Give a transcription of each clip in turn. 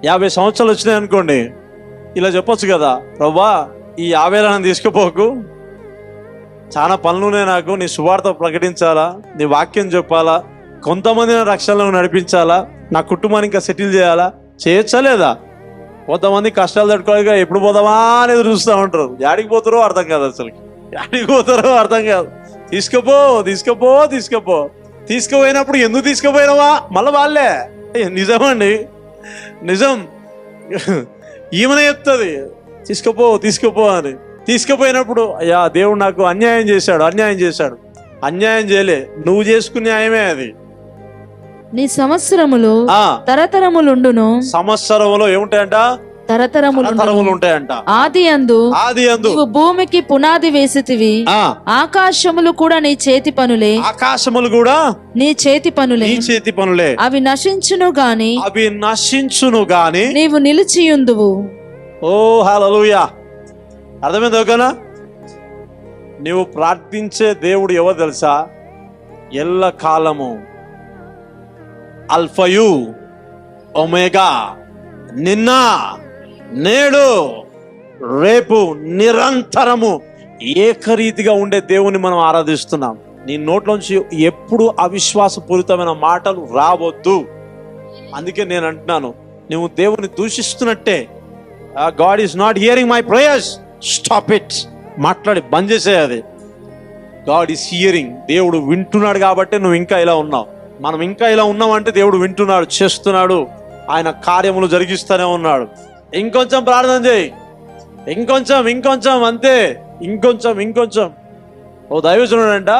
50 సంవత్సరాలు వచ్చినాయి అనుకోండి, ఇలా చెప్పొచ్చు కదా, ప్రభువా ఈ 50 నన్ను తీసుకుపోకు, చాలా పనులునే నాకు, నీ సువార్త ప్రకటించాలా, నీ వాక్యం చెప్పాలా, కొంతమంది రక్షణలో నడిపించాలా, నా కుటుంబాన్ని ఇంకా సెటిల్ చేయాలా, చేయొచ్చా లేదా? కొంతమంది కష్టాలు తట్టుకోలేక ఎప్పుడు పోదామా అనేది చూస్తూ ఉంటారు. యాడికి పోతారో అర్థం కాదు, అసలు యాడికి పోతారో అర్థం కాదు. తీసుకుపో తీసుకుపో తీసుకుపో, తీసుకుపోయినప్పుడు ఎందుకు తీసుకుపోయినావా మళ్ళీ వాళ్ళే. నిజమండి, నిజం. ఈమెనే చెప్తుంది తీసుకుపో తీసుకుపో అని. తీసుకుపోయినప్పుడు అయ్యా దేవుడు నాకు అన్యాయం చేశాడు, అన్యాయం చేశాడు. అన్యాయం చేయలే, నువ్వు చేసుకునే న్యాయమే అది. నీ సంవత్సరములు తరతరములుండును. సంవత్సరములో ఏముంటాయంట? తరతరములు ఉంటాయంట. ఆది అందు నీవు భూమికి పునాది వేసితివి, ఆకాశములు కూడా నీ చేతి పనులే. ఆకాశములు కూడా నీ చేతి పనులే, నీ చేతి పనులే. అవి నశించును గాని నీవు నిలిచియుందువు. ఓ హల్లెలూయా. అర్థమైంది ఓకేనా? నీవు ప్రార్థించే దేవుడు ఎవరు తెలుసా? ఎల్ల కాలము అల్ఫయు ఒమేగా, నిన్న నేడు రేపు నిరంతరము ఏకరీతిగా ఉండే దేవుని మనం ఆరాధిస్తున్నాం. నీ నోట్లోంచి ఎప్పుడు అవిశ్వాసపూరితమైన మాటలు రావద్దు. అందుకే నేను అంటున్నాను, నువ్వు దేవుని దూషిస్తున్నట్టే. God is not hearing my prayers, stop it. మాట్లాడి బంద్ చేసేది. గాడ్ ఈస్ హియరింగ్, దేవుడు వింటున్నాడు కాబట్టి నువ్వు ఇంకా ఇలా ఉన్నావు. మనం ఇంకా ఇలా ఉన్నామంటే దేవుడు వింటున్నాడు, చేస్తున్నాడు, ఆయన కార్యములు జరిగిస్తూనే ఉన్నాడు. ఇంకొంచెం ప్రార్థన చేయి, ఇంకొంచెం అంతే, ఇంకొంచెం. ఓ దైవజనుడంట,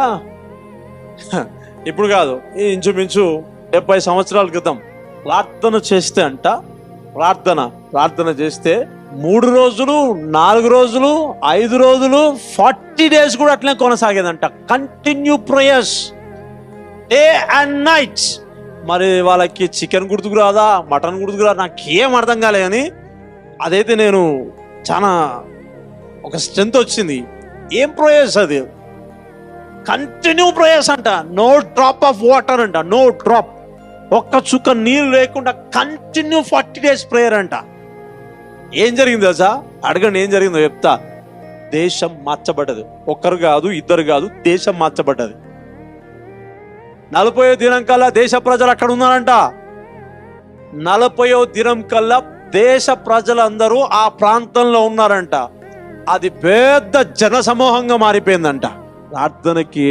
ఇప్పుడు కాదు, ఈ ఇంచుమించు 70 సంవత్సరాల క్రితం ప్రార్థన చేస్తే 3 రోజులు 4 రోజులు 5 రోజులు 40 days కూడా అట్లనే కొనసాగేదంట. Continue prayers day and night. మరి వాళ్ళకి చికెన్ గుర్తుకు రాదా, మటన్ గుర్తుకు రాదా, నాకేం అర్థం కాలే. కానీ అదైతే నేను చాలా ఒక స్ట్రెంత్ వచ్చింది. ఏం ప్రేయర్స్ అది? కంటిన్యూ ప్రేయర్స్ అంట. నో డ్రాప్ ఆఫ్ వాటర్ అంట, నో డ్రాప్, ఒక్క చుక్క నీళ్ళు లేకుండా కంటిన్యూ 40 days ప్రేయర్ అంట. ఏం జరిగిందో తెలుసా? అడగండి ఏం జరిగిందో చెప్తా. దేశం మార్చబడ్డది. ఒక్కరు కాదు, ఇద్దరు కాదు, దేశం మార్చబడ్డది. 40వ దినం కల్లా దేశ ప్రజలు అక్కడ ఉన్నారంట. 40వ దినం కల్లా దేశ ప్రజలందరూ ఆ ప్రాంతంలో ఉన్నారంట. అది పెద్ద జన సమూహంగా మారిపోయిందంట. ప్రార్థనకి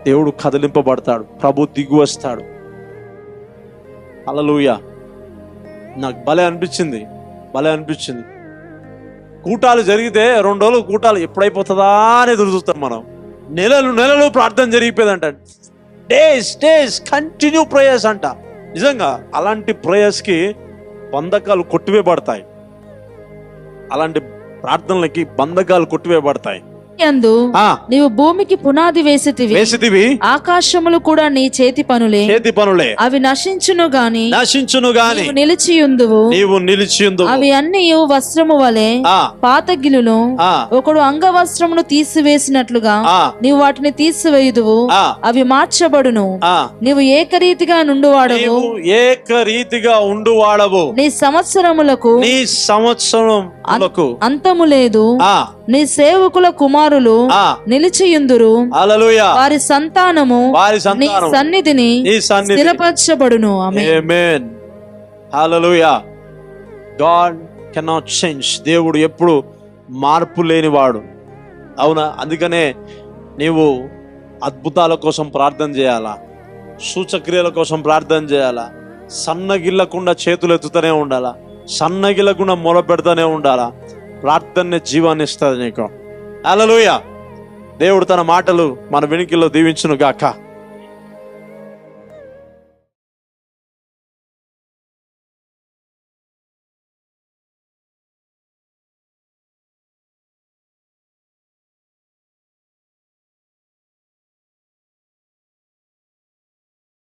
దేవుడు కదిలింపబడతాడు, ప్రభు దిగు వస్తాడు. హల్లెలూయా. నాకు భలే అనిపించింది. కూటాలు జరిగితే 2 రోజులు కూటాలు ఎప్పుడైపోతుందా అని ఎదురు చూస్తాం మనం. నెలలు ప్రార్థన జరిగిపోయిందంట. డేస్ కంటిన్యూ ప్రేయర్స్ అంట. నిజంగా అలాంటి ప్రేయర్స్ కి బంధకాలు కొట్టివేయబడతాయి. అలాంటి ప్రార్థనలకి బంధకాలు కొట్టివేయబడతాయి. అందు నీవు భూమికి పునాది వేసితివి, ఆకాశములు కూడా నీ చేతి పనులే. అవి నశించును గాని నీవు నిలిచియుందువు. అవి అన్ని వస్త్రము వలె పాతగిలును, ఒకడు అంగవస్త్రమును తీసివేసినట్లుగా నీవు వాటిని తీసివేయుదువు. అవి మార్చబడును. నీవు ఏకరీతిగా ఉండువాడవు. నీ సంవత్సరములకు అంతము లేదు. నీ సేవకుల కుమారులు నిలిచియుందురు. వారి సంతానము నీ సన్నిధిని స్థిరపరచబడును. ఆమేన్. హల్లెలూయా. God cannot change. దేవుడు ఎప్పుడు మార్పు లేనివాడు. అవునా? అందుకనే నీవు అద్భుతాల కోసం ప్రార్థన చేయాలా, సూచక్రియల కోసం ప్రార్థన చేయాలా, సన్నగిల్లకుండా చేతులు ఎత్తుతూనే ఉండాలా, సన్నగిల్లకుండా మొర పెడతానే ఉండాలా. ప్రార్థన జీవాన్ని ఇస్తుంది నీకు. హల్లెలూయా. దేవుడు తన మాటలు మన వెనుకల్లో దీవించును గాక.